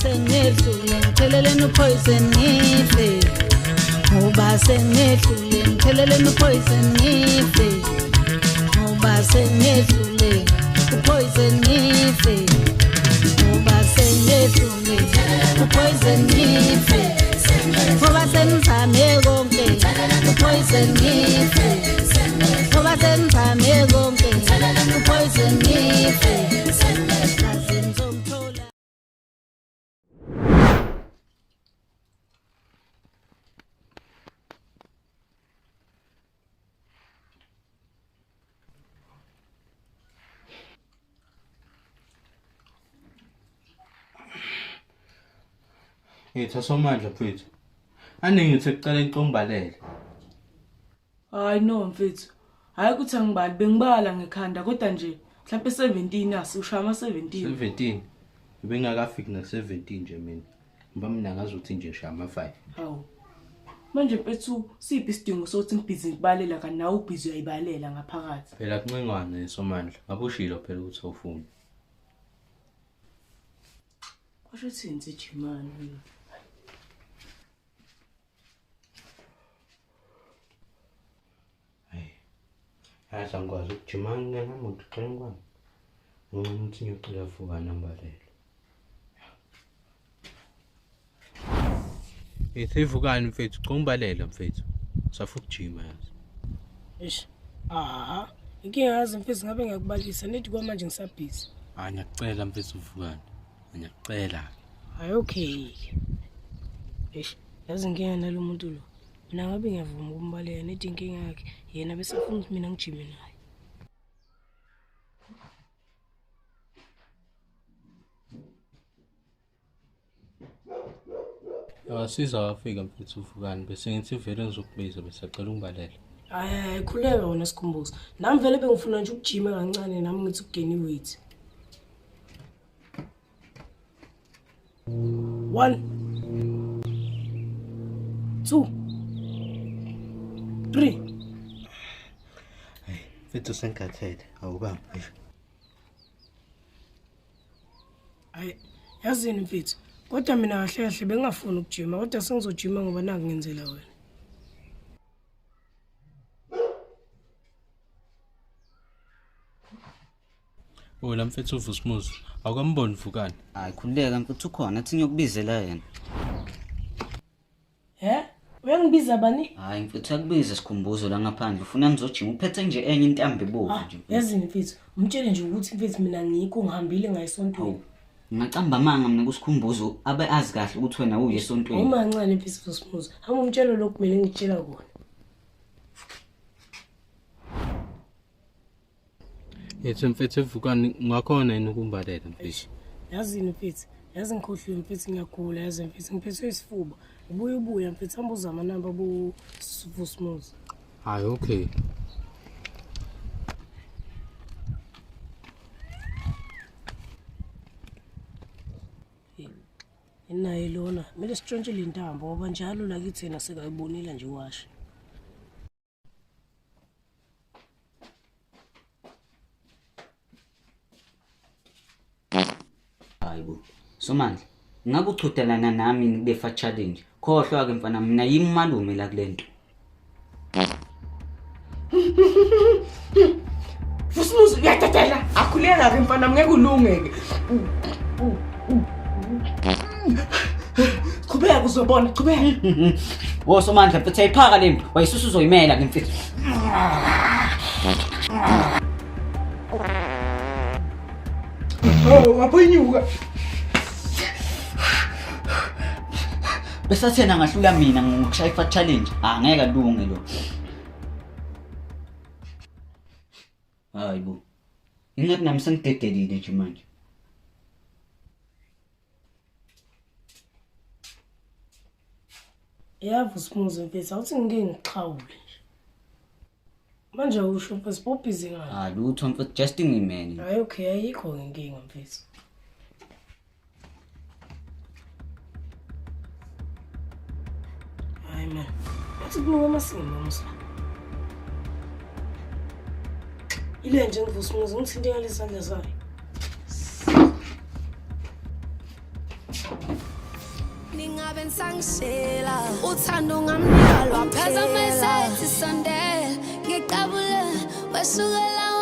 sengedlule ngipheleleni upoison ngife ngoba sengedlule ngipheleleni upoison ngife ngoba sengedlule upoison ngife ngoba sengedlule upoison ngife ngoba sengizame konke upoison ngife ngoba sengizame konke upoison ngife Ngithi asomandla mfethu. Aningithi ekuqala inqombalele. Hayi no mfethu. Hayi ukuthi angibali bengibala ngekhanda kodwa nje mhlawumbe 17 asishaya ama 17. 17. Bengakafiki na 17 nje mina. Ngoba mina ngazuthi nje shaya ama 5. Hawu. Manje mfethu siphi isidingo sokuthi ngibhizi ngibalela kanti nawe ubhizi uyayibalela ngaphakathi. Phela kuncengwane somandla. Ngabushilo phela ukuthi awufuni. Kusho thini nje Jimani? Hayi angikwazi ukujimana nami ngicela kwami. Ngicela ukuthi ngiyocela Vukani ambalele. Ethi Vukani mfethu ucombalela mfethu. Safa ukujima yazi. Eish. Aha. Inkinga yazi mfethu ngabe ngiyakubalisa nithi kwamanje ngisabhizi. Hayi ngiyacela mfethu Vukani. Ngiyacela. Hayi okay. Eish. Yazi inkinga nalomuntu lo. Mina ngabe ngiyavuma ukumbalela nithi inkinga yakhe yena bese ufuna ukuthi mina ngijime naye. Awasiza wafika mfethu Vukani bese ngithi vele ngizokubiza bese acela ungibalela. Hayi khuleka wona Skhumbuzo. Nami vele bengifuna nje ukujima kancane nami ngithi ukugeni weight. 1 2 3. Hey, mfethu senkathele awubambi. Hayi, yazini mfethu. Kodwa mina kahle kahle bengafuni ukujima kodwa sengizojima ngoba nangi ngenzela wena. La mfethu uVusumuzi awukamboni Vukani. Hayi khuleka mfethu ukhona athi ngiyokubizela yena. Uyangibiza bani? Hayi mfethu akubiza Skhumbuzo la ngaphandle ufuna ngizojima uphethe nje enye intambo ebovu nje. Yazini mfethu, umtshele nje ukuthi mfethu mina ngikho ngihambile ngayisontweni. Ngicamba manga mina kuSkhumbuzo abe azi kahle ukuthi wena uye esontweni. Uma kancane mfethu Vusumuzi, hamba umtshele lokhu kumele ngitshela kona. Yethi mfethu Vukani ngakhona yini ukumbalela mfethu. Yazini mfethu, yazi ngikhohliwe mfethu ngiyagula yazi mfethu ngiphethwe isifuba. Ubuya mfethu hamba uzama namba Vusumuzi. Hayi okay. Naye lona mele sitshontshe le ntambo ngoba njalo la kithi yena sekayibonela nje washe. Hayibo. Somandla, ngabe uchudelana nami kulefa challenge. Khohlwa ke mfana mina yingimalume la kulento. Vusumuzi uyatatela. Akhuleka ke mfana ngeke ulungeke. Qhubeka uzobona, qhubeka. Wo Somandla mfethu ayiphaka lempi, wayisusu uzoyimela ke mfethu. Waphunyuka. Bese thena ngahlula mina ngokushaya challenge. Angeke kulunge lo. Hayibo. Ingathi nami sengidedelile nje manje. Vusumuzi mfethu awuthi ngike ngixhawule nje. Manje usho mfethu bobhizi ngani? Lutho mfethu just ngimene. Hayi okay ayikho inkinga mfethu. Hayi man. Athi kunuka amasimba musla. Ile nje ngivusumuzi ngithinte ngalesandla sayo. ngabe nisangishela uthando ngamdalwa phela phezulu mesethi sondela ngiqabule wesukela